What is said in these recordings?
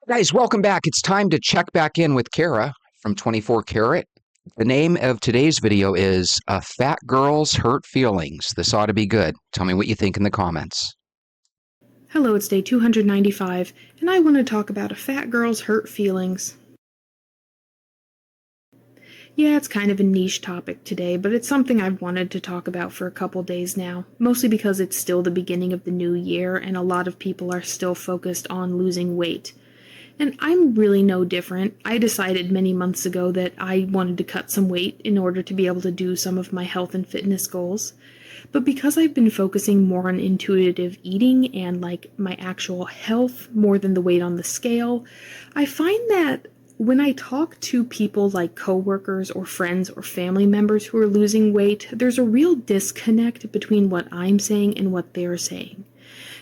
Guys, welcome back. It's time to check back in with Kara from 24 Karat. The name of today's video is Fat Girls Hurt Feelings. This ought to be good. Tell me what you think in the comments. Hello, it's day 295, and I want to talk about a fat girl's hurt feelings. Yeah, it's kind of a niche topic today, but it's something I've wanted to talk about for a couple days now, mostly because it's still the beginning of the new year and a lot of people are still focused on losing weight. And I'm really no different. I decided many months ago that I wanted to cut some weight in order to be able to do some of my health and fitness goals. But because I've been focusing more on intuitive eating and like my actual health more than the weight on the scale, I find that when I talk to people like coworkers or friends or family members who are losing weight, there's a real disconnect between what I'm saying and what they're saying.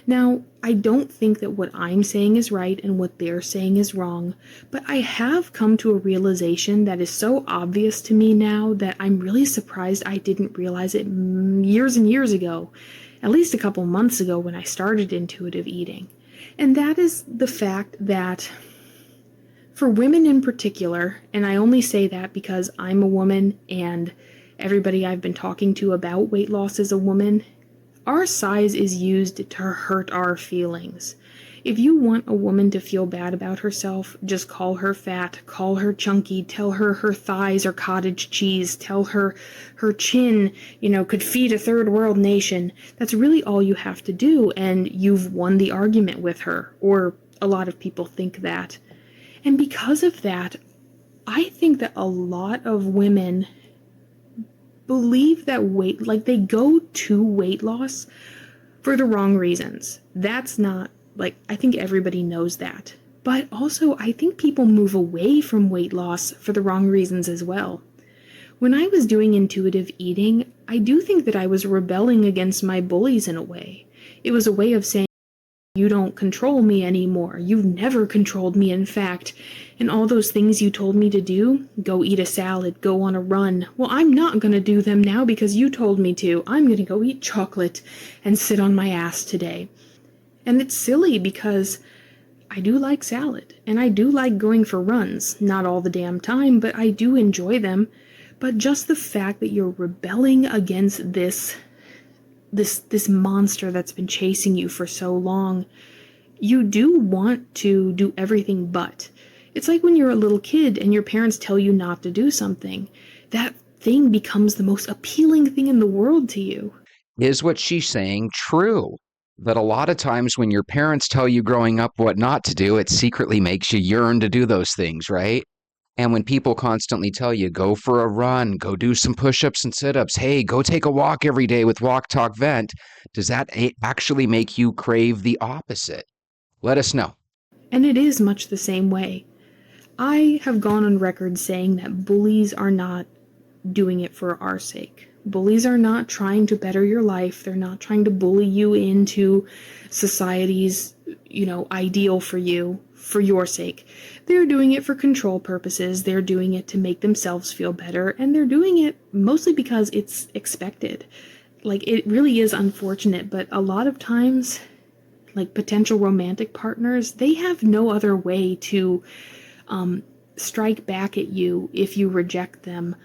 Now, I don't think that what I'm saying is right and what they're saying is wrong, but I have come to a realization that is so obvious to me now that I'm really surprised I didn't realize it years and years ago, at least a couple months ago when I started intuitive eating. And that is the fact that for women in particular, and I only say that because I'm a woman and everybody I've been talking to about weight loss is a woman, our size is used to hurt our feelings. If you want a woman to feel bad about herself, just call her fat, call her chunky, tell her her thighs are cottage cheese, tell her her chin, could feed a third world nation. That's really all you have to do, and you've won the argument with her, or a lot of people think that. And because of that, I think that a lot of women believe that they go to weight loss for the wrong reasons. That's not, I think everybody knows that. But also, I think people move away from weight loss for the wrong reasons as well. When I was doing intuitive eating, I do think that I was rebelling against my bullies in a way. It was a way of saying, you don't control me anymore. You've never controlled me, in fact. And all those things you told me to do, go eat a salad, go on a run, well, I'm not going to do them now because you told me to. I'm going to go eat chocolate and sit on my ass today. And it's silly because I do like salad, and I do like going for runs. Not all the damn time, but I do enjoy them. But just the fact that you're rebelling against this monster that's been chasing you for so long, you do want to do everything but. It's like when you're a little kid and your parents tell you not to do something. That thing becomes the most appealing thing in the world to you. Is what she's saying true? That a lot of times when your parents tell you growing up what not to do, it secretly makes you yearn to do those things, right? And when people constantly tell you, go for a run, go do some push ups and sit ups, hey, go take a walk every day with Walk Talk Vent, does that actually make you crave the opposite? Let us know. And it is much the same way. I have gone on record saying that bullies are not doing it for our sake. Bullies are not trying to better your life. They're not trying to bully you into society's, ideal for you, for your sake. They're doing it for control purposes. They're doing it to make themselves feel better, and they're doing it mostly because it's expected. It really is unfortunate, but a lot of times, potential romantic partners, they have no other way to strike back at you if you reject them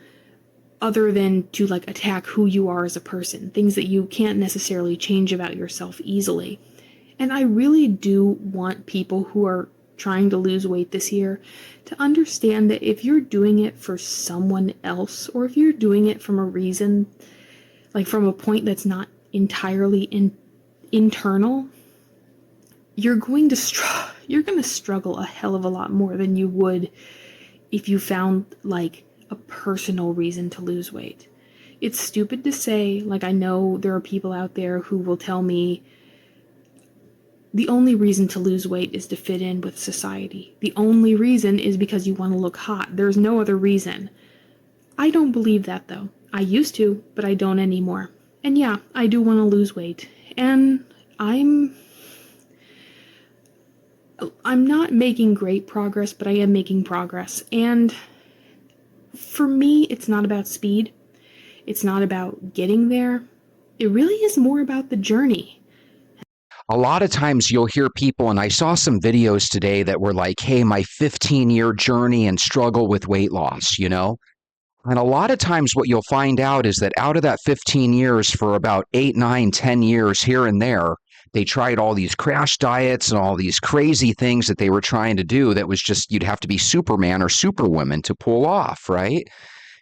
other than to attack who you are as a person, things that you can't necessarily change about yourself easily. And I really do want people who are trying to lose weight this year to understand that if you're doing it for someone else, or if you're doing it from a reason, from a point that's not entirely internal, you're going to struggle a hell of a lot more than you would if you found a personal reason to lose weight. It's stupid to say, I know there are people out there who will tell me the only reason to lose weight is to fit in with society. The only reason is because you want to look hot. There's no other reason. I don't believe that though. I used to, but I don't anymore. And yeah, I do want to lose weight. And I'm not making great progress, but I am making progress. And for me, it's not about speed. It's not about getting there. It really is more about the journey. A lot of times you'll hear people, and I saw some videos today that were like, hey, my 15-year journey and struggle with weight loss, you know? And a lot of times what you'll find out is that out of that 15 years, for about 8, 9, 10 years here and there, they tried all these crash diets and all these crazy things that they were trying to do that was just you'd have to be Superman or Superwoman to pull off, right?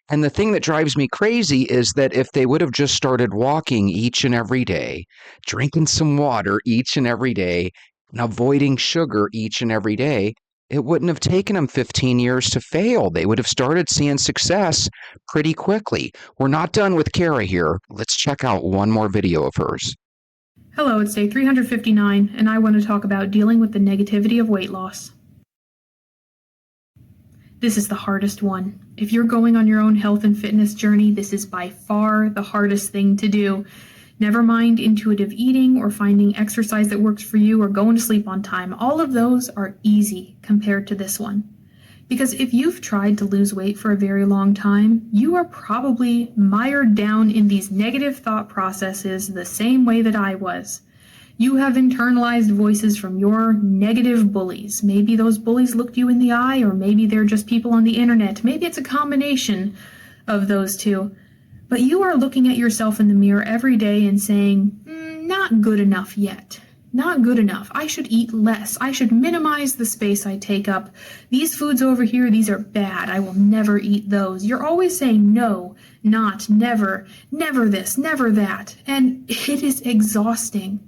And the thing that drives me crazy is that if they would have just started walking each and every day, drinking some water each and every day, and avoiding sugar each and every day, it wouldn't have taken them 15 years to fail. They would have started seeing success pretty quickly. We're not done with Kara here. Let's check out one more video of hers. Hello, it's day 359, and I want to talk about dealing with the negativity of weight loss. This is the hardest one. If you're going on your own health and fitness journey, this is by far the hardest thing to do. Never mind intuitive eating or finding exercise that works for you or going to sleep on time. All of those are easy compared to this one. Because if you've tried to lose weight for a very long time, you are probably mired down in these negative thought processes the same way that I was. You have internalized voices from your negative bullies. Maybe those bullies looked you in the eye, or maybe they're just people on the internet. Maybe it's a combination of those two. But you are looking at yourself in the mirror every day and saying, not good enough yet. Not good enough. I should eat less. I should minimize the space I take up. These foods over here, these are bad. I will never eat those. You're always saying no, not, never, never this, never that. And it is exhausting.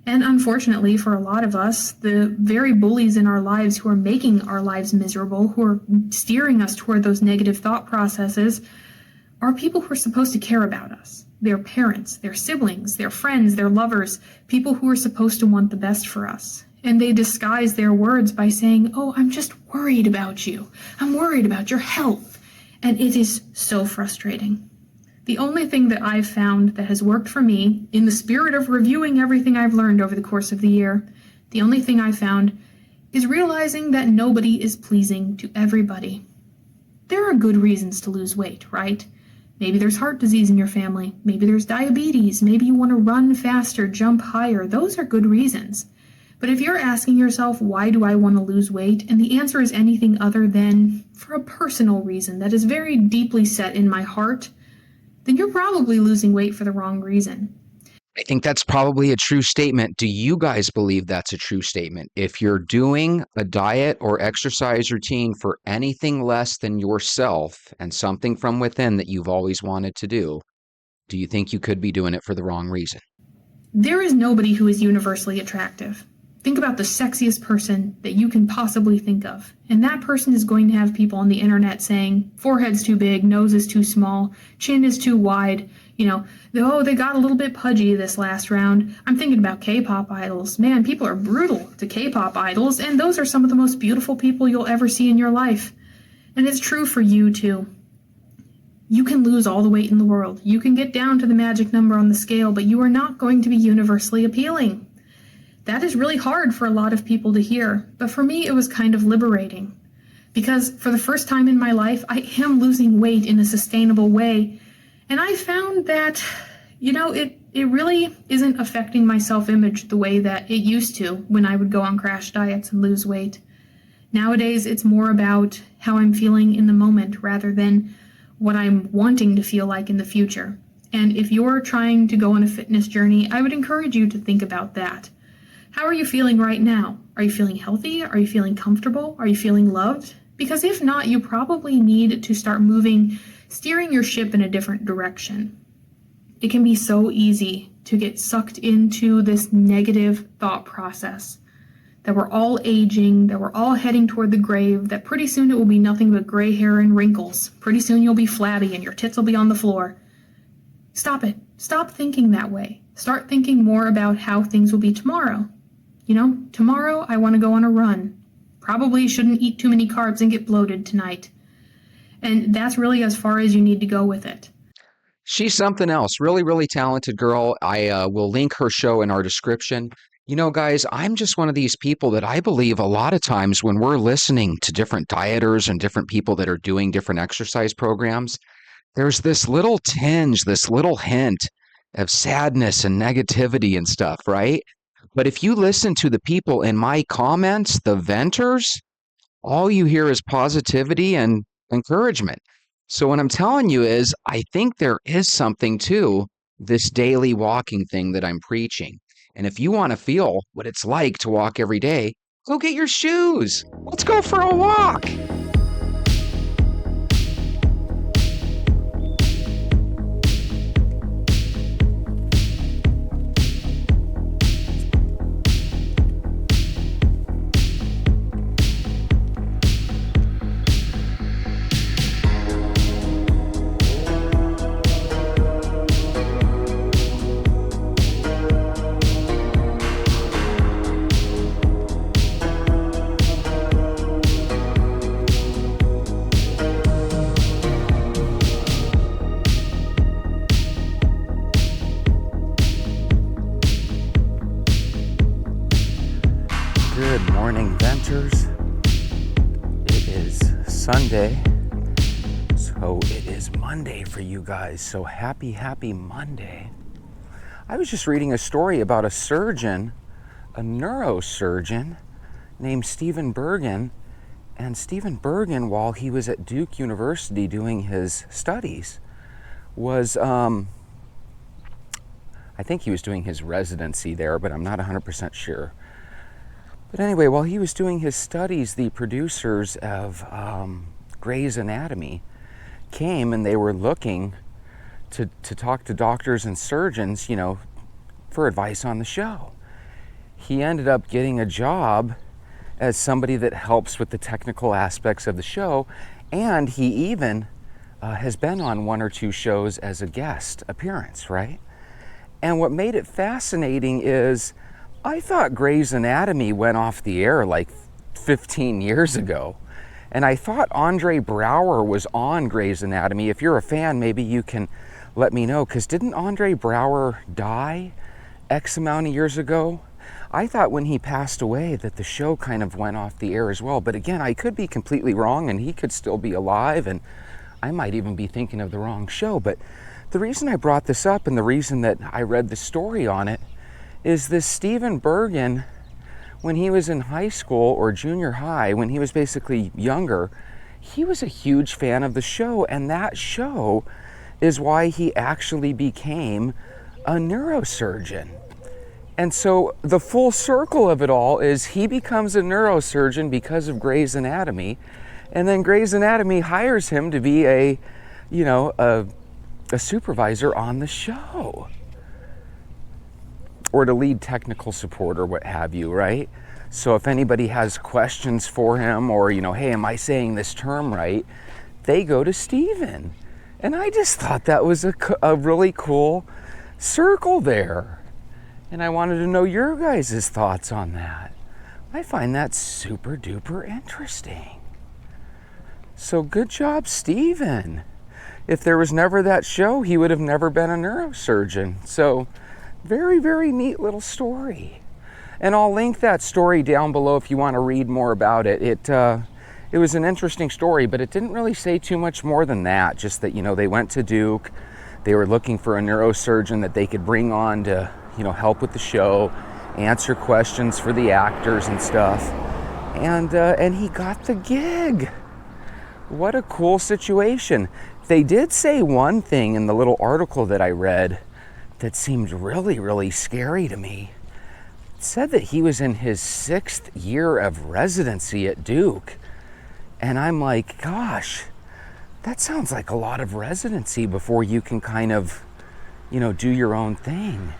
And unfortunately, for a lot of us, the very bullies in our lives who are making our lives miserable, who are steering us toward those negative thought processes, are people who are supposed to care about us. Their parents, their siblings, their friends, their lovers, people who are supposed to want the best for us. And they disguise their words by saying, oh, I'm just worried about you. I'm worried about your health. And it is so frustrating. The only thing that I've found that has worked for me, in the spirit of reviewing everything I've learned over the course of the year, the only thing I've found is realizing that nobody is pleasing to everybody. There are good reasons to lose weight, right? Maybe there's heart disease in your family. Maybe there's diabetes. Maybe you want to run faster, jump higher. Those are good reasons. But if you're asking yourself, why do I want to lose weight? And the answer is anything other than for a personal reason that is very deeply set in my heart, then you're probably losing weight for the wrong reason. I think that's probably a true statement. Do you guys believe that's a true statement? If you're doing a diet or exercise routine for anything less than yourself and something from within that you've always wanted to do you think you could be doing it for the wrong reason? There is nobody who is universally attractive. Think about the sexiest person that you can possibly think of. And that person is going to have people on the internet saying, forehead's too big, nose is too small, chin is too wide, oh, they got a little bit pudgy this last round. I'm thinking about K-pop idols. Man, people are brutal to K-pop idols, and those are some of the most beautiful people you'll ever see in your life. And it's true for you, too. You can lose all the weight in the world. You can get down to the magic number on the scale, but you are not going to be universally appealing. That is really hard for a lot of people to hear, but for me it was kind of liberating. Because for the first time in my life, I am losing weight in a sustainable way. And I found that, it really isn't affecting my self-image the way that it used to when I would go on crash diets and lose weight. Nowadays, it's more about how I'm feeling in the moment rather than what I'm wanting to feel like in the future. And if you're trying to go on a fitness journey, I would encourage you to think about that. How are you feeling right now? Are you feeling healthy? Are you feeling comfortable? Are you feeling loved? Because if not, you probably need to start steering your ship in a different direction. It can be so easy to get sucked into this negative thought process that we're all aging, that we're all heading toward the grave, that pretty soon it will be nothing but gray hair and wrinkles. Pretty soon you'll be flabby and your tits will be on the floor. Stop it. Stop thinking that way. Start thinking more about how things will be tomorrow. Tomorrow I want to go on a run. Probably shouldn't eat too many carbs and get bloated tonight. And that's really as far as you need to go with it. She's something else. Really, really talented girl. I will link her show in our description. Guys, I'm just one of these people that I believe a lot of times when we're listening to different dieters and different people that are doing different exercise programs, there's this little tinge, this little hint of sadness and negativity and stuff, right? But if you listen to the people in my comments, the venters, all you hear is positivity and encouragement. So what I'm telling you is, I think there is something to this daily walking thing that I'm preaching. And if you want to feel what it's like to walk every day, go get your shoes. Let's go for a walk. Good morning, venters. It is Sunday, so it is Monday for you guys. So happy Monday. I was just reading a story about a surgeon, a neurosurgeon named Stephen Bergen. And Stephen Bergen, while he was at Duke University doing his studies, was, I think he was doing his residency there, but I'm not 100% sure. But anyway, while he was doing his studies, the producers of Grey's Anatomy came and they were looking to talk to doctors and surgeons, for advice on the show. He ended up getting a job as somebody that helps with the technical aspects of the show, and he even has been on one or two shows as a guest appearance, right? And what made it fascinating is, I thought Grey's Anatomy went off the air like 15 years ago. And I thought Andre Braugher was on Grey's Anatomy. If you're a fan, maybe you can let me know, because didn't Andre Braugher die X amount of years ago? I thought when he passed away that the show kind of went off the air as well. But again, I could be completely wrong, and he could still be alive, and I might even be thinking of the wrong show. But the reason I brought this up, and the reason that I read the story on it, is this Stephen Bergen, when he was in high school or junior high, when he was basically younger, he was a huge fan of the show, and that show is why he actually became a neurosurgeon. And so the full circle of it all is he becomes a neurosurgeon because of Grey's Anatomy, and then Grey's Anatomy hires him to be a supervisor on the show, or to lead technical support or what have you, right? So if anybody has questions for him, or, hey, am I saying this term right? They go to Stephen. And I just thought that was a really cool circle there. And I wanted to know your guys' thoughts on that. I find that super duper interesting. So good job, Stephen. If there was never that show, he would have never been a neurosurgeon. So very, very neat little story. And I'll link that story down below if you want to read more about it. It was an interesting story, but it didn't really say too much more than that. Just that, they went to Duke. They were looking for a neurosurgeon that they could bring on to, help with the show, answer questions for the actors and stuff. And he got the gig. What a cool situation. They did say one thing in the little article that I read that seemed really, really scary to me. It said that he was in his 6th year of residency at Duke. And I'm like, gosh, that sounds like a lot of residency before you can kind of, do your own thing.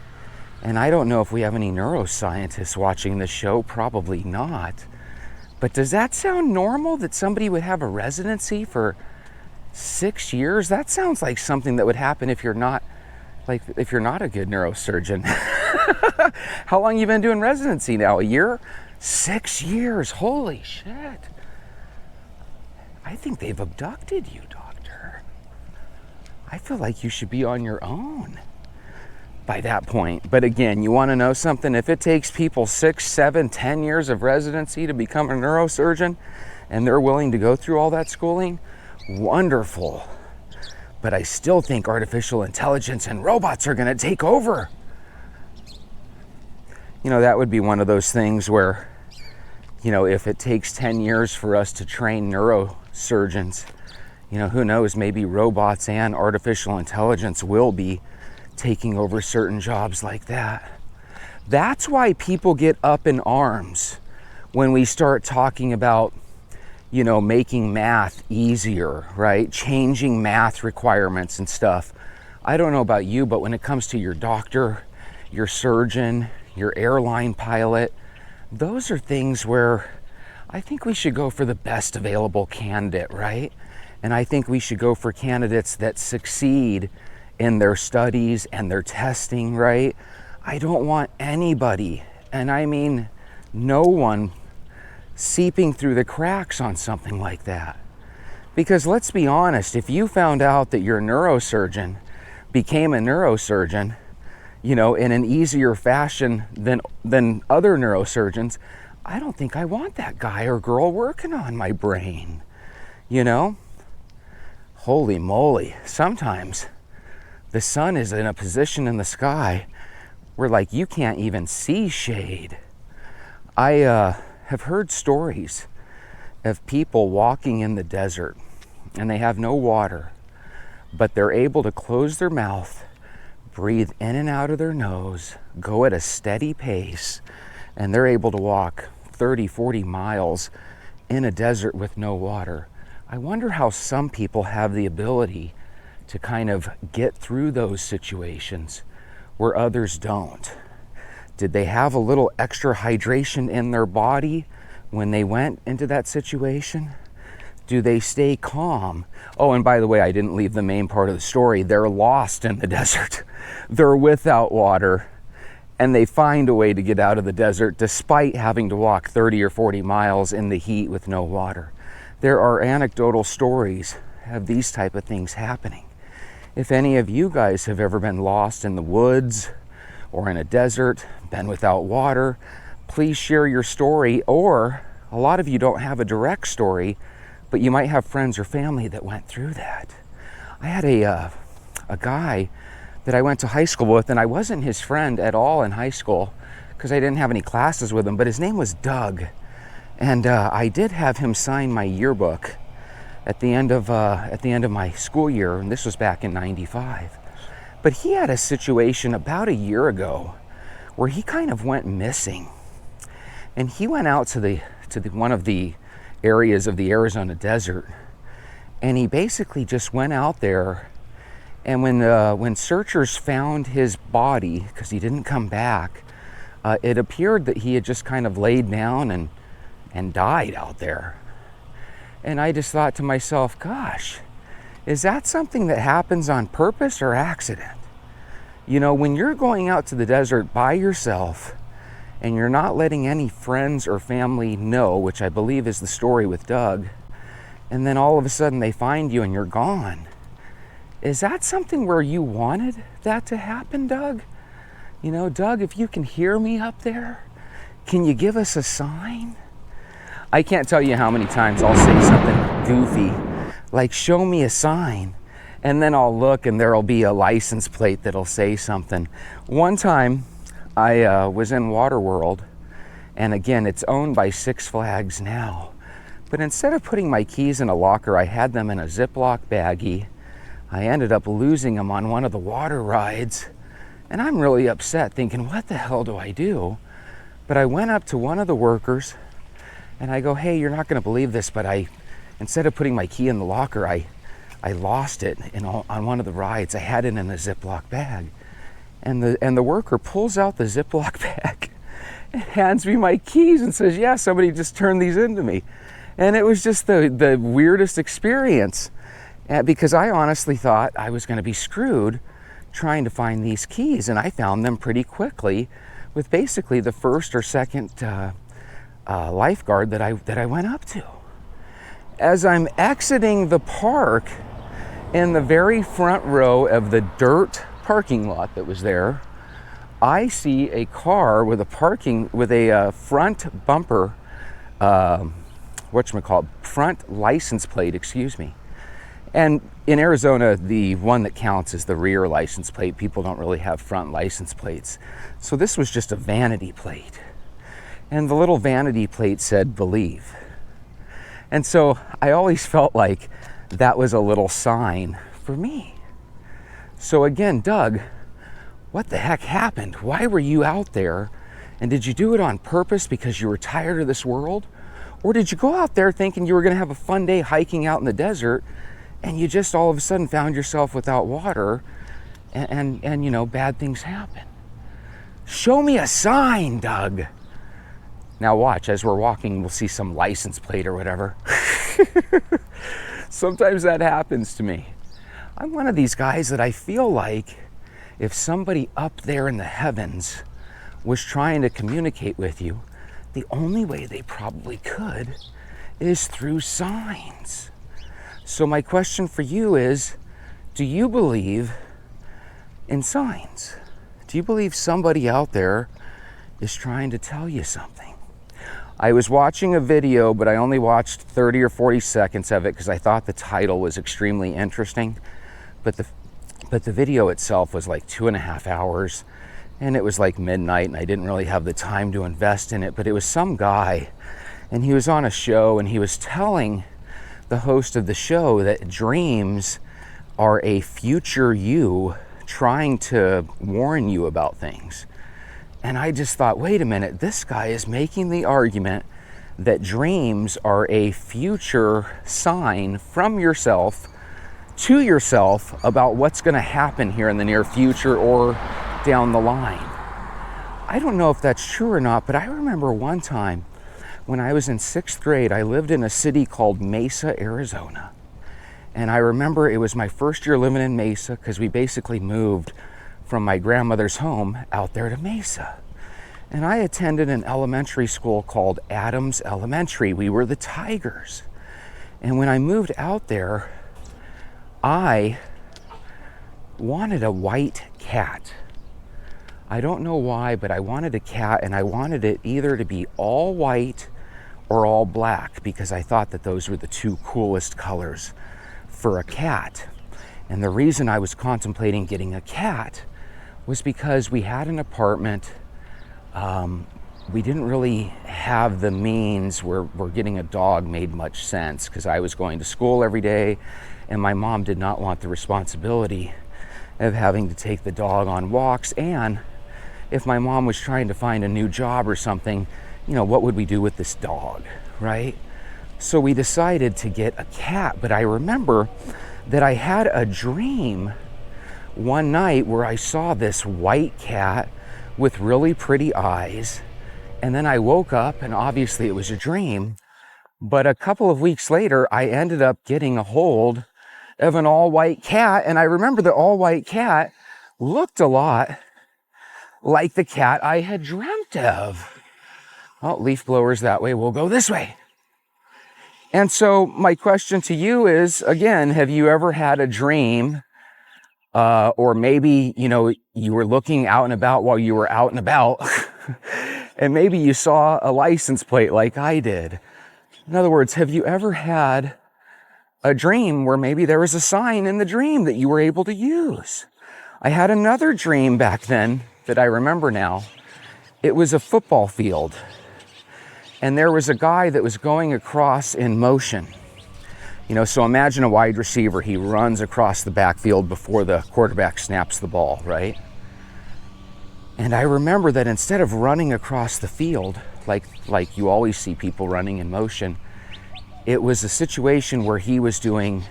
And I don't know if we have any neuroscientists watching this show, probably not. But does that sound normal, that somebody would have a residency for 6 years? That sounds like something that would happen if you're not a good neurosurgeon. How long you been doing residency now? A year? 6 years. Holy shit. I think they've abducted you, doctor. I feel like you should be on your own by that point. But again, you want to know something? If it takes people 6, 7, 10 years of residency to become a neurosurgeon, and they're willing to go through all that schooling, wonderful. But I still think artificial intelligence and robots are going to take over. that would be one of those things where, if it takes 10 years for us to train neurosurgeons, who knows, maybe robots and artificial intelligence will be taking over certain jobs like that. That's why people get up in arms when we start talking about, making math easier, right? Changing math requirements and stuff. I don't know about you, but when it comes to your doctor, your surgeon, your airline pilot, those are things where I think we should go for the best available candidate, right? And I think we should go for candidates that succeed in their studies and their testing, right? I don't want anybody, and I mean no one, seeping through the cracks on something like that. Because let's be honest, if you found out that your neurosurgeon became a neurosurgeon, in an easier fashion than other neurosurgeons, I don't think I want that guy or girl working on my brain, Holy moly, sometimes the sun is in a position in the sky where you can't even see shade. I have heard stories of people walking in the desert and they have no water, but they're able to close their mouth, breathe in and out of their nose, go at a steady pace, and they're able to walk 30, 40 miles in a desert with no water. I wonder how some people have the ability to kind of get through those situations where others don't. Did they have a little extra hydration in their body when they went into that situation? Do they stay calm? Oh, and by the way, I didn't leave the main part of the story. They're lost in the desert. They're without water, and they find a way to get out of the desert despite having to walk 30 or 40 miles in the heat with no water. There are anecdotal stories of these type of things happening. If any of you guys have ever been lost in the woods or in a desert, been without water, please share your story. Or a lot of you don't have a direct story, but you might have friends or family that went through that. I had a guy that I went to high school with, and I wasn't his friend at all in high school because I didn't have any classes with him, but his name was Doug. And I did have him sign my yearbook at the end of my school year, and this was back in '95. But he had a situation about a year ago where he kind of went missing, and he went out to one of the areas of the Arizona desert, and he basically just went out there. And when searchers found his body, because he didn't come back, it appeared that he had just kind of laid down and died out there. And I just thought to myself, gosh, is that something that happens on purpose or accident? When you're going out to the desert by yourself and you're not letting any friends or family know, which I believe is the story with Doug, and then all of a sudden they find you and you're gone. Is that something where you wanted that to happen, Doug? Doug, if you can hear me up there, can you give us a sign? I can't tell you how many times I'll say something goofy, like show me a sign, and then I'll look and there'll be a license plate that'll say something. One time I was in Waterworld, and again, it's owned by Six Flags now, but instead of putting my keys in a locker, I had them in a Ziploc baggie. I ended up losing them on one of the water rides, and I'm really upset thinking, what the hell do I do? But I went up to one of the workers and I go, hey, you're not going to believe this, but instead of putting my key in the locker, I lost it on one of the rides. I had it in a Ziploc bag. And the worker pulls out the Ziploc bag and hands me my keys and says, yeah, somebody just turned these into me. And it was just the weirdest experience, because I honestly thought I was going to be screwed trying to find these keys. And I found them pretty quickly with basically the first or second lifeguard that I went up to. As I'm exiting the park, in the very front row of the dirt parking lot that was there, I see a car with a front bumper, front license plate, excuse me. And in Arizona, the one that counts is the rear license plate. People don't really have front license plates. So this was just a vanity plate. And the little vanity plate said, believe. And so I always felt like that was a little sign for me. So again, Doug, what the heck happened? Why were you out there? And did you do it on purpose because you were tired of this world? Or did you go out there thinking you were going to have a fun day hiking out in the desert, and you just all of a sudden found yourself without water, and you know, bad things happen? Show me a sign, Doug. Now watch, as we're walking, we'll see some license plate or whatever. Sometimes that happens to me. I'm one of these guys that I feel like if somebody up there in the heavens was trying to communicate with you, the only way they probably could is through signs. So my question for you is, do you believe in signs? Do you believe somebody out there is trying to tell you something? I was watching a video, but I only watched 30 or 40 seconds of it because I thought the title was extremely interesting. But the video itself was like 2.5 hours, and it was like midnight, and I didn't really have the time to invest in it. But it was some guy, and he was on a show, and he was telling the host of the show that dreams are a future you trying to warn you about things. And I just thought, wait a minute, this guy is making the argument that dreams are a future sign from yourself to yourself about what's going to happen here in the near future or down the line. I don't know if that's true or not, but I remember one time when I was in 6th grade, I lived in a city called Mesa, Arizona. And I remember it was my first year living in Mesa because we basically moved from my grandmother's home out there to Mesa. And I attended an elementary school called Adams Elementary. We were the Tigers. And when I moved out there, I wanted a white cat. I don't know why, but I wanted a cat, and I wanted it either to be all white or all black because I thought that those were the two coolest colors for a cat. And the reason I was contemplating getting a cat was because we had an apartment. We didn't really have the means where getting a dog made much sense because I was going to school every day, and my mom did not want the responsibility of having to take the dog on walks. And if my mom was trying to find a new job or something, you know, what would we do with this dog, right? So we decided to get a cat. But I remember that I had a dream one night where I saw this white cat with really pretty eyes. And then I woke up, and obviously it was a dream. But a couple of weeks later, I ended up getting a hold of an all-white cat. And I remember the all-white cat looked a lot like the cat I had dreamt of. Oh, leaf blowers that way. We'll go this way. And so my question to you is, again, have you ever had a dream, or maybe, you know, you were looking out and about while you were out and about, and maybe you saw a license plate like I did. In other words, have you ever had a dream where maybe there was a sign in the dream that you were able to use? I had another dream back then that I remember now. It was a football field, and there was a guy that was going across in motion. You know, so imagine a wide receiver. He runs across the backfield before the quarterback snaps the ball, right? And I remember that instead of running across the field, like you always see people running in motion, it was a situation where he was doing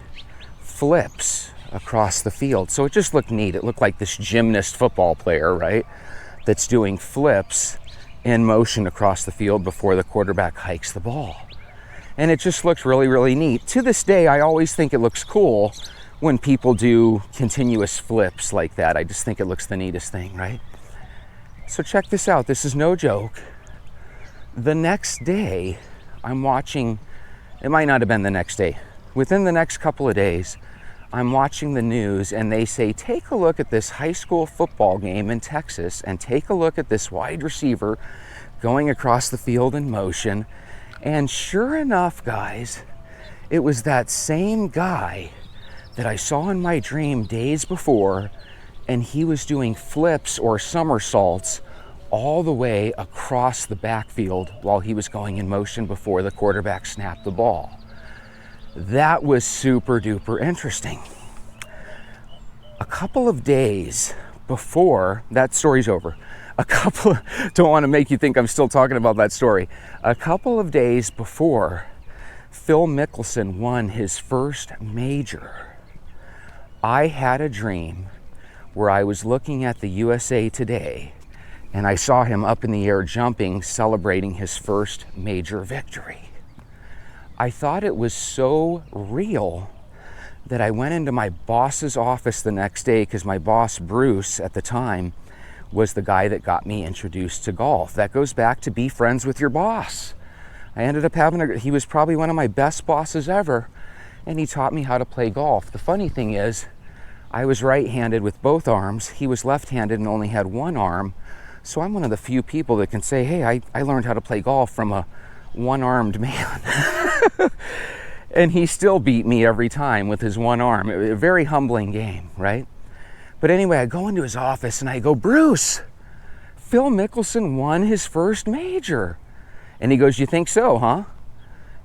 flips across the field. So it just looked neat. It looked like this gymnast football player, right? That's doing flips in motion across the field before the quarterback hikes the ball. And it just looked really, really neat. To this day, I always think it looks cool when people do continuous flips like that. I just think it looks the neatest thing, right? So check this out. This is no joke. The next day, I'm watching, it might not have been the next day. Within the next couple of days, I'm watching the news, and they say, take a look at this high school football game in Texas, and take a look at this wide receiver going across the field in motion. And sure enough, guys, it was that same guy that I saw in my dream days before, and he was doing flips or somersaults all the way across the backfield while he was going in motion before the quarterback snapped the ball. That was super duper interesting. A couple of days before that story's over, don't want to make you think I'm still talking about that story. A couple of days before Phil Mickelson won his first major, I had a dream where I was looking at the USA Today and I saw him up in the air jumping, celebrating his first major victory. I thought it was so real that I went into my boss's office the next day, because my boss, Bruce, at the time, was the guy that got me introduced to golf. That goes back to be friends with your boss. I ended up he was probably one of my best bosses ever, and he taught me how to play golf. The funny thing is, I was right-handed with both arms. He was left-handed and only had one arm. So I'm one of the few people that can say, hey, I learned how to play golf from a one-armed man. And he still beat me every time with his one arm. It was a very humbling game, right? But anyway, I go into his office and I go, Bruce, Phil Mickelson won his first major. And he goes, you think so, huh?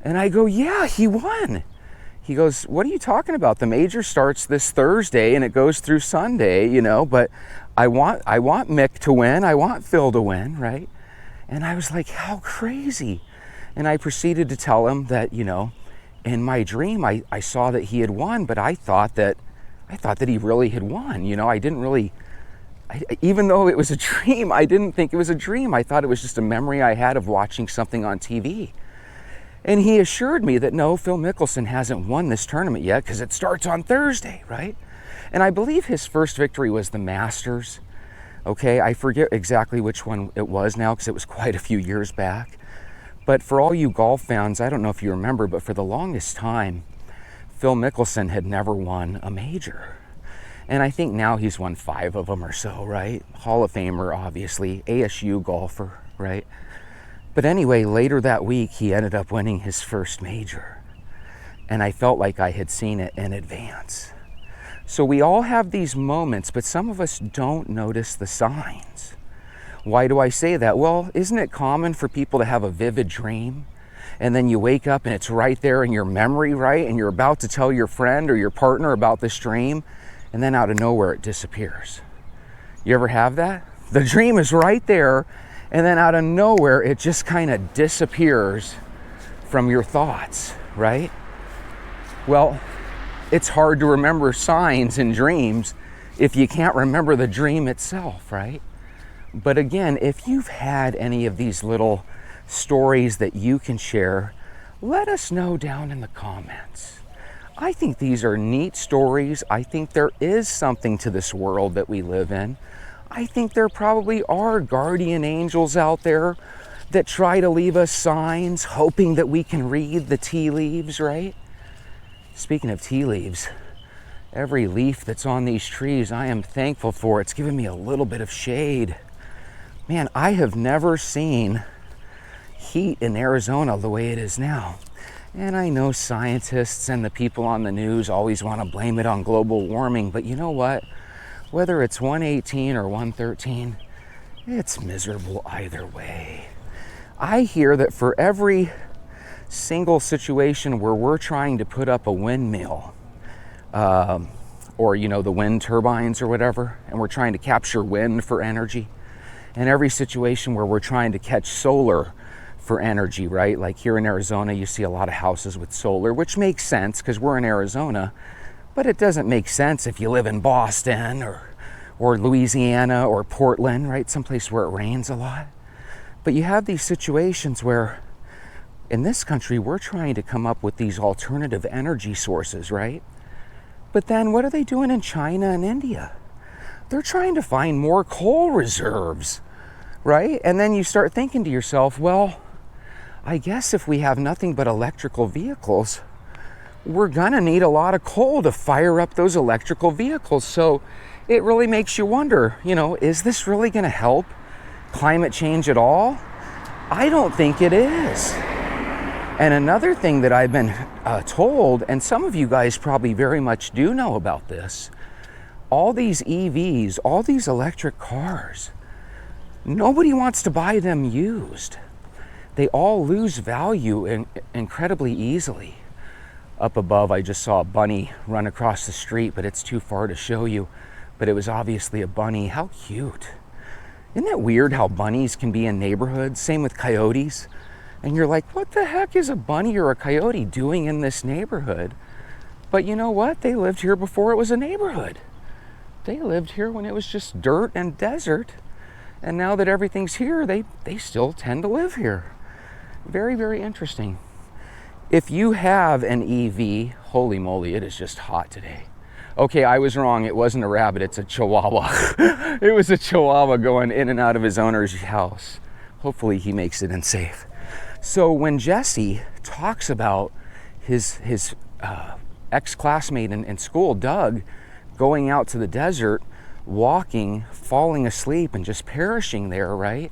And I go, yeah, he won. He goes, what are you talking about? The major starts this Thursday and it goes through Sunday, but I want Mick to win. I want Phil to win, right? And I was like, how crazy. And I proceeded to tell him that, in my dream, I saw that he had won, but I thought that he really had won. I didn't really, even though it was a dream, I didn't think it was a dream. I thought it was just a memory I had of watching something on TV. And he assured me that no, Phil Mickelson hasn't won this tournament yet because it starts on Thursday, right? And I believe his first victory was the Masters. Okay, I forget exactly which one it was now because it was quite a few years back. But for all you golf fans, I don't know if you remember, but for the longest time, Phil Mickelson had never won a major. And I think now he's won 5 of them or so, right? Hall of Famer, obviously, ASU golfer, right? But anyway, later that week, he ended up winning his first major. And I felt like I had seen it in advance. So we all have these moments, but some of us don't notice the signs. Why do I say that? Well, isn't it common for people to have a vivid dream and then you wake up and it's right there in your memory, right? And you're about to tell your friend or your partner about this dream, and then out of nowhere it disappears. You ever have that? The dream is right there, and then out of nowhere it just kind of disappears from your thoughts, right? Well, it's hard to remember signs in dreams if you can't remember the dream itself, right? But again, if you've had any of these little stories that you can share, let us know down in the comments. I think these are neat stories. I think there is something to this world that we live in. I think there probably are guardian angels out there that try to leave us signs, hoping that we can read the tea leaves, right? Speaking of tea leaves, every leaf that's on these trees, I am thankful for. It's given me a little bit of shade. Man, I have never seen heat in Arizona the way it is now. And I know scientists and the people on the news always want to blame it on global warming, but you know what? Whether it's 118 or 113, it's miserable either way. I hear that for every single situation where we're trying to put up a windmill, or the wind turbines or whatever, and we're trying to capture wind for energy, and every situation where we're trying to catch solar for energy, right? Like here in Arizona, you see a lot of houses with solar, which makes sense because we're in Arizona, but it doesn't make sense if you live in Boston or Louisiana or Portland, right? Someplace where it rains a lot. But you have these situations where in this country, we're trying to come up with these alternative energy sources, right? But then what are they doing in China and India? They're trying to find more coal reserves, right? And then you start thinking to yourself, well, I guess if we have nothing but electrical vehicles, we're gonna need a lot of coal to fire up those electrical vehicles. So it really makes you wonder, is this really gonna help climate change at all? I don't think it is. And another thing that I've been told, and some of you guys probably very much do know about this, all these EVs, all these electric cars, nobody wants to buy them used. They all lose value incredibly easily. Up above, I just saw a bunny run across the street, but it's too far to show you. But it was obviously a bunny. How cute. Isn't it weird how bunnies can be in neighborhoods? Same with coyotes. And you're like, what the heck is a bunny or a coyote doing in this neighborhood? But you know what? They lived here before it was a neighborhood. They lived here when it was just dirt and desert. And now that everything's here, they still tend to live here. Very, very interesting. If you have an EV, holy moly, it is just hot today. Okay, I was wrong. It wasn't a rabbit, it's a chihuahua. It was a chihuahua going in and out of his owner's house. Hopefully he makes it in safe. So when Jesse talks about his ex-classmate in school, Doug, going out to the desert, walking, falling asleep, and just perishing there, right?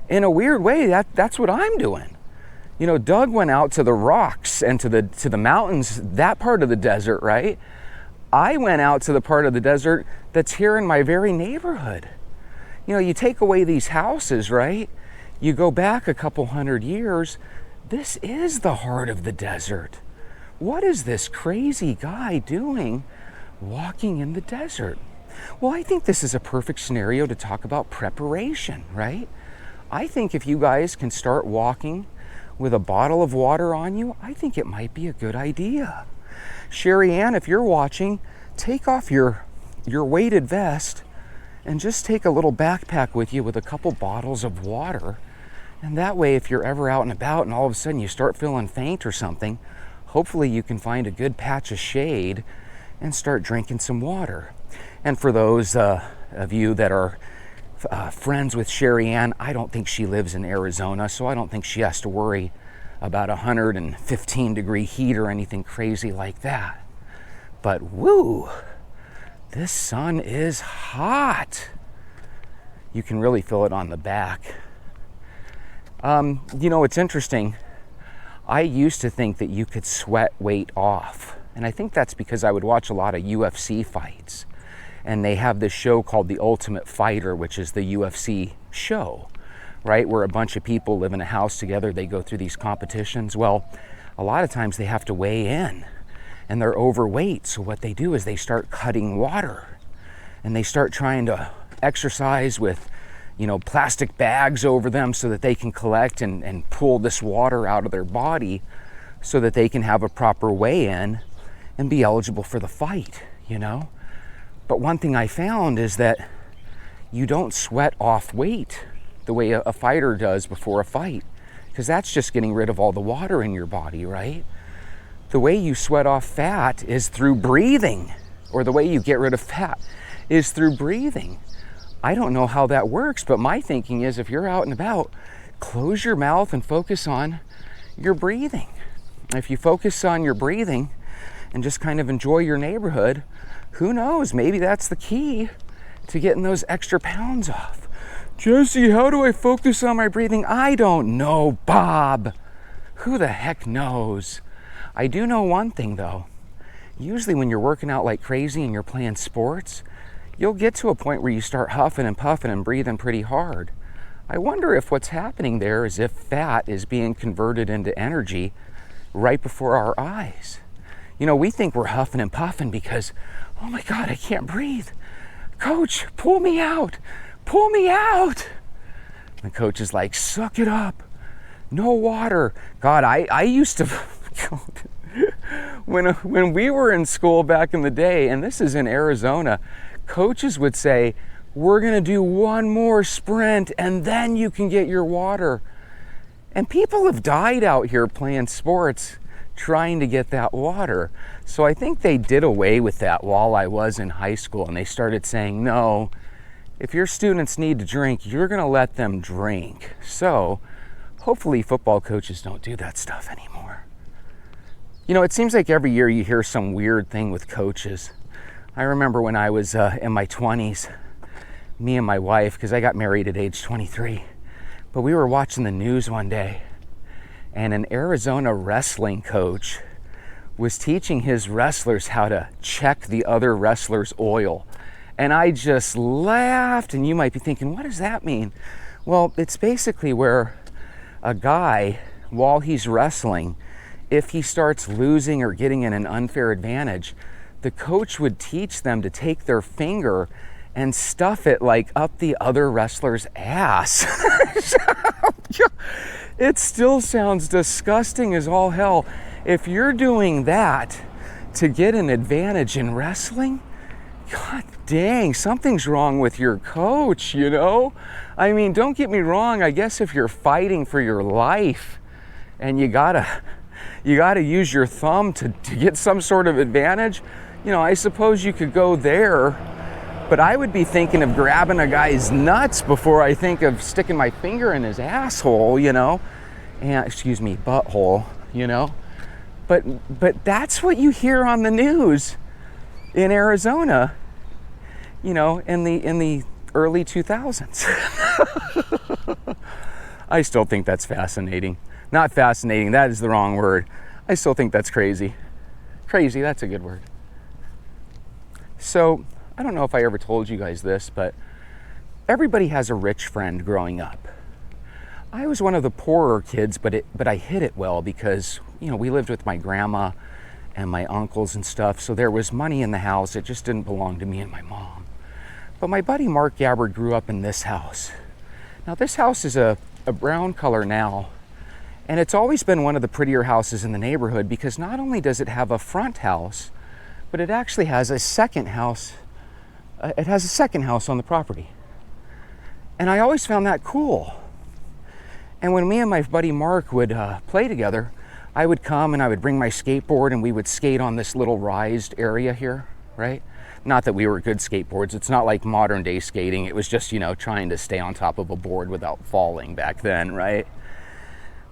In a weird way, that's what I'm doing. You know, Doug went out to the rocks and to the mountains, that part of the desert, right? I went out to the part of the desert that's here in my very neighborhood. You know, you take away these houses, right? You go back a couple hundred years, this is the heart of the desert. What is this crazy guy doing walking in the desert? Well, I think this is a perfect scenario to talk about preparation, right? I think if you guys can start walking with a bottle of water on you, I think it might be a good idea. Sherry Ann, if you're watching, take off your weighted vest and just take a little backpack with you with a couple bottles of water. And that way, if you're ever out and about and all of a sudden you start feeling faint or something, hopefully you can find a good patch of shade and start drinking some water. And for those of you that are friends with Sherry Ann, I don't think she lives in Arizona, so I don't think she has to worry about 115 degree heat or anything crazy like that. But woo, this sun is hot. You can really feel it on the back. You know, it's interesting. I used to think that you could sweat weight off. And I think that's because I would watch a lot of UFC fights. And they have this show called The Ultimate Fighter, which is the UFC show, right? Where a bunch of people live in a house together. They go through these competitions. Well, a lot of times they have to weigh in and they're overweight. So what they do is they start cutting water and they start trying to exercise with, you know, plastic bags over them so that they can collect and pull this water out of their body so that they can have a proper weigh-in and be eligible for the fight, you know? But one thing I found is that you don't sweat off weight the way a fighter does before a fight, because that's just getting rid of all the water in your body, right? The way you sweat off fat is through breathing, or the way you get rid of fat is through breathing. I don't know how that works, but my thinking is if you're out and about, close your mouth and focus on your breathing. If you focus on your breathing and just kind of enjoy your neighborhood, who knows, maybe that's the key to getting those extra pounds off. Jesse, how do I focus on my breathing? I don't know, Bob. Who the heck knows? I do know one thing though. Usually when you're working out like crazy and you're playing sports, you'll get to a point where you start huffing and puffing and breathing pretty hard. I wonder if what's happening there is if fat is being converted into energy right before our eyes. You know, we think we're huffing and puffing because, oh my God, I can't breathe. Coach, pull me out. Pull me out. The coach is like, suck it up. No water. God, I used to, when we were in school back in the day, and this is in Arizona, coaches would say, we're gonna do one more sprint and then you can get your water. And people have died out here playing sports trying to get that water. So I think they did away with that while I was in high school, and they started saying, no, if your students need to drink, you're gonna let them drink. So hopefully football coaches don't do that stuff anymore. You know, it seems like every year you hear some weird thing with coaches. I remember when I was in my 20s, me and my wife, because I got married at age 23, but we were watching the news one day, and an Arizona wrestling coach was teaching his wrestlers how to check the other wrestler's oil. And I just laughed, and you might be thinking, what does that mean? Well, it's basically where a guy, while he's wrestling, if he starts losing or getting in an unfair advantage, the coach would teach them to take their finger and stuff it like up the other wrestler's ass. It still sounds disgusting as all hell. If you're doing that to get an advantage in wrestling, God dang, something's wrong with your coach, you know? I mean, don't get me wrong, I guess if you're fighting for your life and you gotta use your thumb to get some sort of advantage, you know, I suppose you could go there, but I would be thinking of grabbing a guy's nuts before I think of sticking my finger in his asshole, you know? And, excuse me, butthole, you know? But that's what you hear on the news in Arizona, you know, in the early 2000s. I still think that's fascinating. Not fascinating, that is the wrong word. I still think that's crazy. Crazy, that's a good word. So, I don't know if I ever told you guys this, but everybody has a rich friend growing up. I was one of the poorer kids, but I hid it well because, you know, we lived with my grandma and my uncles and stuff, so there was money in the house. It just didn't belong to me and my mom. But my buddy Mark Gabbard grew up in this house. Now, this house is a brown color now, and it's always been one of the prettier houses in the neighborhood because not only does it have a front house, but it actually has a second house. It has a second house on the property. And I always found that cool. And when me and my buddy Mark would play together, I would come and I would bring my skateboard and we would skate on this little raised area here, right? Not that we were good skateboards. It's not like modern day skating. It was just, you know, trying to stay on top of a board without falling back then, right?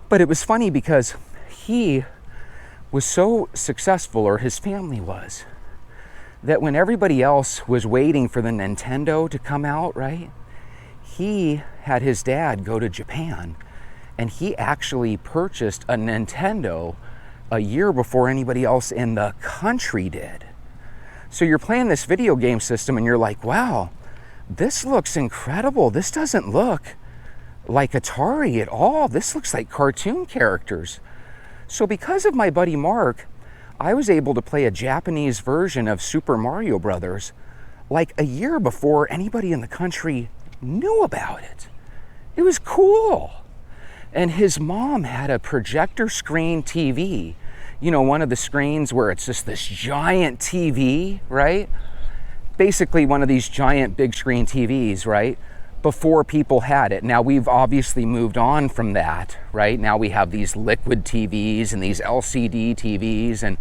But it was funny because he was so successful, or his family was, that when everybody else was waiting for the Nintendo to come out, right? He had his dad go to Japan and he actually purchased a Nintendo a year before anybody else in the country did. So you're playing this video game system and you're like, wow, this looks incredible. This doesn't look like Atari at all. This looks like cartoon characters. So because of my buddy Mark, I was able to play a Japanese version of Super Mario Brothers like a year before anybody in the country knew about it. It was cool. And his mom had a projector screen TV, you know, one of the screens where it's just this giant TV, right? Basically one of these giant big screen TVs, right? Before people had it. Now we've obviously moved on from that, right? Now we have these liquid TVs and these LCD TVs, and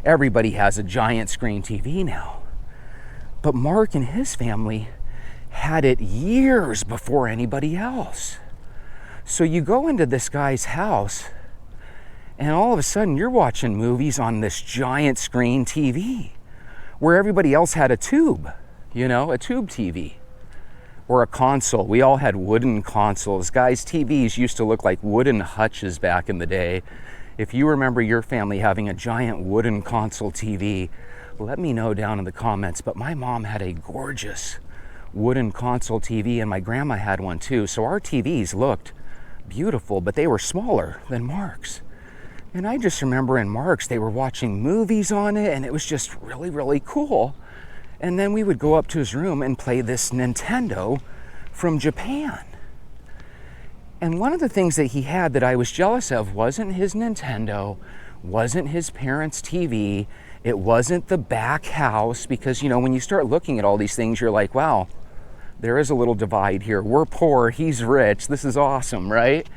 everybody has a giant screen TV now. But Mark and his family had it years before anybody else. So you go into this guy's house and all of a sudden you're watching movies on this giant screen TV where everybody else had a tube, you know, a tube TV or a console. We all had wooden consoles. Guys, TVs used to look like wooden hutches back in the day. If you remember your family having a giant wooden console TV, let me know down in the comments. But my mom had a gorgeous wooden console TV and my grandma had one too. So our TVs looked beautiful, but they were smaller than Mark's. And I just remember in Mark's, they were watching movies on it and it was just really, really cool. And then we would go up to his room and play this Nintendo from Japan. And one of the things that he had that I was jealous of wasn't his Nintendo, wasn't his parents' TV, it wasn't the back house, because, you know, when you start looking at all these things, you're like, wow, there is a little divide here. We're poor, he's rich, this is awesome, right?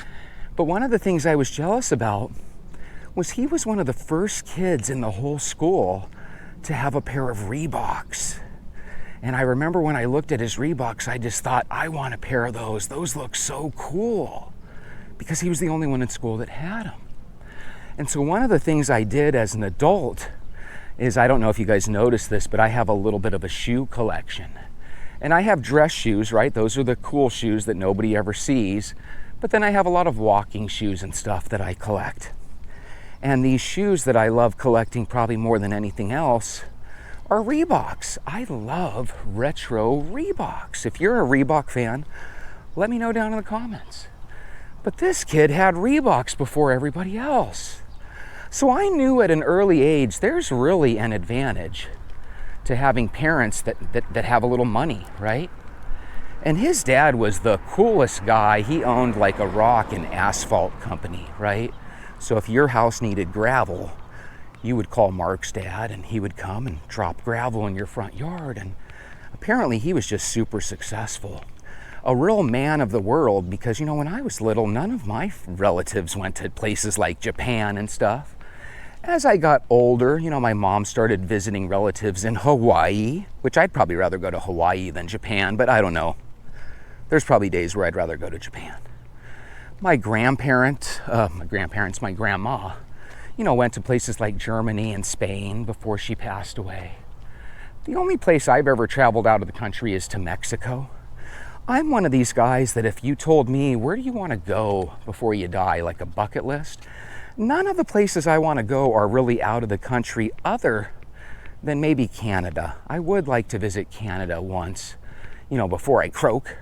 But one of the things I was jealous about was he was one of the first kids in the whole school to have a pair of Reeboks. And I remember when I looked at his Reeboks, I just thought, I want a pair of those. Those look so cool. Because he was the only one in school that had them. And so one of the things I did as an adult is, I don't know if you guys noticed this, but I have a little bit of a shoe collection. And I have dress shoes, right? Those are the cool shoes that nobody ever sees. But then I have a lot of walking shoes and stuff that I collect. And these shoes that I love collecting probably more than anything else are Reeboks. I love retro Reeboks. If you're a Reebok fan, let me know down in the comments. But this kid had Reeboks before everybody else. So I knew at an early age there's really an advantage to having parents that have a little money, right? And his dad was the coolest guy. He owned like a rock and asphalt company, right? So if your house needed gravel, you would call Mark's dad and he would come and drop gravel in your front yard. And apparently he was just super successful. A real man of the world, because, you know, when I was little, none of my relatives went to places like Japan and stuff. As I got older, you know, my mom started visiting relatives in Hawaii, which I'd probably rather go to Hawaii than Japan, but I don't know. There's probably days where I'd rather go to Japan. My grandma, you know, went to places like Germany and Spain before she passed away. The only place I've ever traveled out of the country is to Mexico. I'm one of these guys that if you told me, where do you want to go before you die, like a bucket list? None of the places I want to go are really out of the country other than maybe Canada. I would like to visit Canada once, you know, before I croak.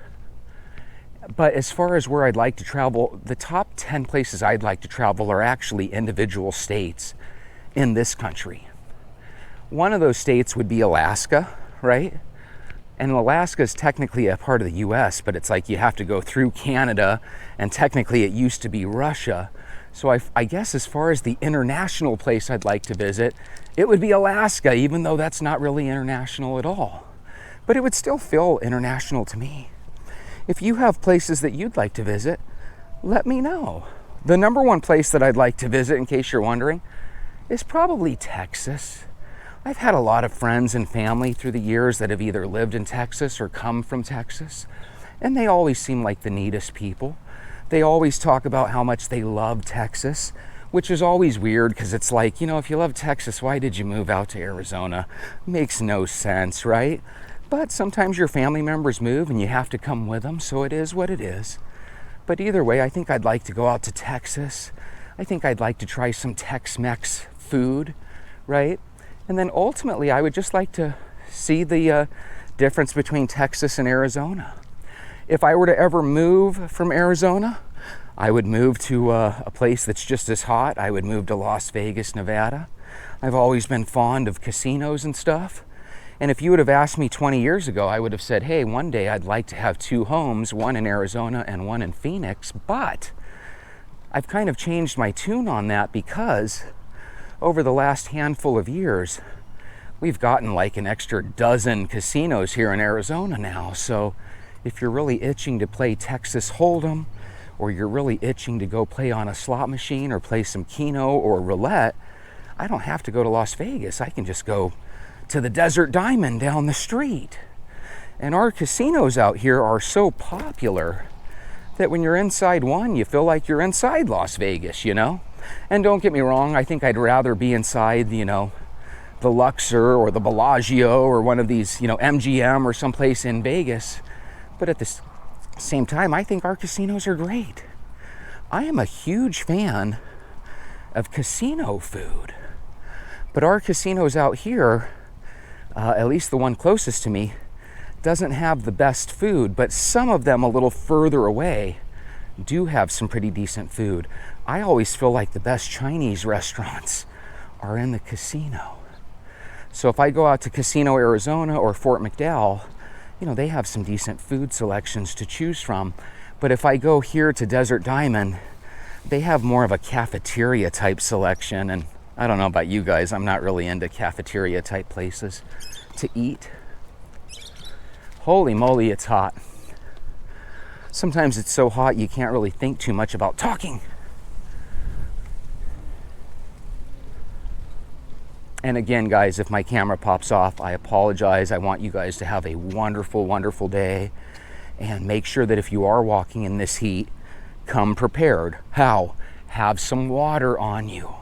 But as far as where I'd like to travel, the top 10 places I'd like to travel are actually individual states in this country. One of those states would be Alaska, right? And Alaska is technically a part of the US, but it's like you have to go through Canada, and technically it used to be Russia. So I guess as far as the international place I'd like to visit, it would be Alaska, even though that's not really international at all. But it would still feel international to me. If you have places that you'd like to visit, let me know. The number one place that I'd like to visit, in case you're wondering, is probably Texas. I've had a lot of friends and family through the years that have either lived in Texas or come from Texas, and they always seem like the neatest people. They always talk about how much they love Texas, which is always weird because it's like, you know, if you love Texas, why did you move out to Arizona? Makes no sense, right? But sometimes your family members move and you have to come with them, so it is what it is. But either way, I think I'd like to go out to Texas. I think I'd like to try some Tex-Mex food, right? And then ultimately, I would just like to see the difference between Texas and Arizona. If I were to ever move from Arizona, I would move to a place that's just as hot. I would move to Las Vegas, Nevada. I've always been fond of casinos and stuff. And if you would have asked me 20 years ago, I would have said, hey, one day I'd like to have 2 homes, one in Arizona and one in Phoenix. But I've kind of changed my tune on that because over the last handful of years, we've gotten like an extra dozen casinos here in Arizona now. So if you're really itching to play Texas Hold'em, or you're really itching to go play on a slot machine or play some Keno or roulette, I don't have to go to Las Vegas. I can just go to the Desert Diamond down the street. And our casinos out here are so popular that when you're inside one, you feel like you're inside Las Vegas, you know? And don't get me wrong, I think I'd rather be inside, you know, the Luxor or the Bellagio or one of these, you know, MGM or someplace in Vegas. But at the same time, I think our casinos are great. I am a huge fan of casino food. But our casinos out here, at least the one closest to me, doesn't have the best food, but some of them a little further away do have some pretty decent food. I always feel like the best Chinese restaurants are in the casino. So if I go out to Casino Arizona or Fort McDowell, you know, they have some decent food selections to choose from. But if I go here to Desert Diamond, they have more of a cafeteria type selection. And I don't know about you guys, I'm not really into cafeteria type places to eat. Holy moly, it's hot. Sometimes it's so hot you can't really think too much about talking. And again, guys, if my camera pops off, I apologize. I want you guys to have a wonderful, wonderful day. And make sure that if you are walking in this heat, come prepared. How? Have some water on you.